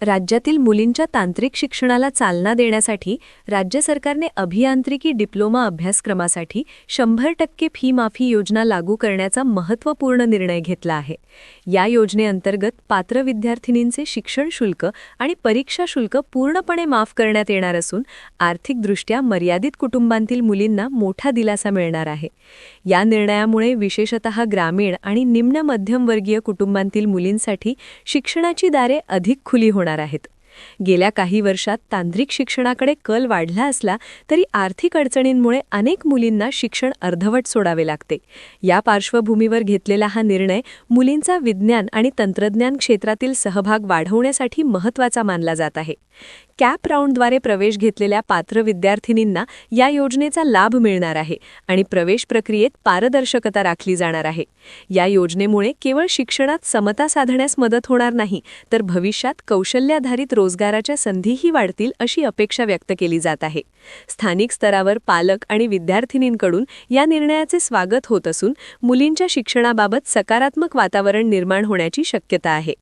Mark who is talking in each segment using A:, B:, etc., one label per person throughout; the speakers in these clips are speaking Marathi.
A: राज्यातील मुलींच्या तांत्रिक शिक्षणाला चालना देण्यासाठी राज्य सरकारने अभियांत्रिकी डिप्लोमा अभ्यासक्रमासाठी 100% फी माफी योजना लागू करण्याचा महत्त्वपूर्ण निर्णय घेतला आहे. या योजनेअंतर्गत पात्र विद्यार्थिनींचे शिक्षण शुल्क आणि परीक्षा शुल्क पूर्णपणे माफ करण्यात येणार असून आर्थिकदृष्ट्या मर्यादित कुटुंबांतील मुलींना मोठा दिलासा मिळणार आहे. या निर्णयामुळे विशेषतः ग्रामीण आणि निम्न मध्यमवर्गीय कुटुंबांतील मुलींसाठी शिक्षणाची दारे अधिक खुली होणार आहेत. गेल्या काही वर्षात तांत्रिक शिक्षणाकडे कल वाढला असला तरी आर्थिक अडचणींमुळे अनेक मुलींना शिक्षण अर्धवट सोडावे लागते. या पार्श्वभूमीवर घेतलेला हा निर्णय मुलींचा विज्ञान आणि तंत्रज्ञान क्षेत्रातील सहभाग वाढवण्यासाठी महत्त्वाचा मानला जात आहे. कॅप राऊंडद्वारे प्रवेश घेतलेल्या पात्र विद्यार्थिनींना या योजनेचा लाभ मिळणार आहे आणि प्रवेश प्रक्रियेत पारदर्शकता राखली जाणार आहे. या योजनेमुळे केवळ शिक्षणात समता साधण्यास मदत होणार नाही, तर भविष्यात कौशल्याधारित रोजगाराच्या संधीही वाढतील अशी अपेक्षा व्यक्त केली जात आहे. स्थानिक स्तरावर पालक आणि विद्यार्थिनींकडून या निर्णयाचे स्वागत होत असून मुलींच्या शिक्षणाबाबत सकारात्मक वातावरण निर्माण होण्याची शक्यता आहे.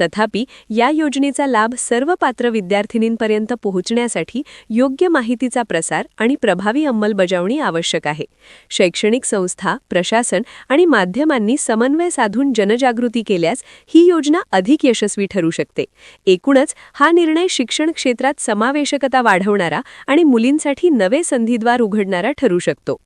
A: तथापि या योजनेचा लाभ सर्व पात्र विद्यार्थिनींपर्यंत पोहोचण्यासाठी योग्य माहितीचा प्रसार आणि प्रभावी अंमलबजावणी आवश्यक आहे. शैक्षणिक संस्था, प्रशासन आणि माध्यमांनी समन्वय साधून जनजागृती केल्यास ही योजना अधिक यशस्वी ठरू शकते. एकूणच हा निर्णय शिक्षण क्षेत्रात समावेशकता वाढवणारा आणि मुलींसाठी नवे संधीद्वार उघडणारा ठरू शकतो.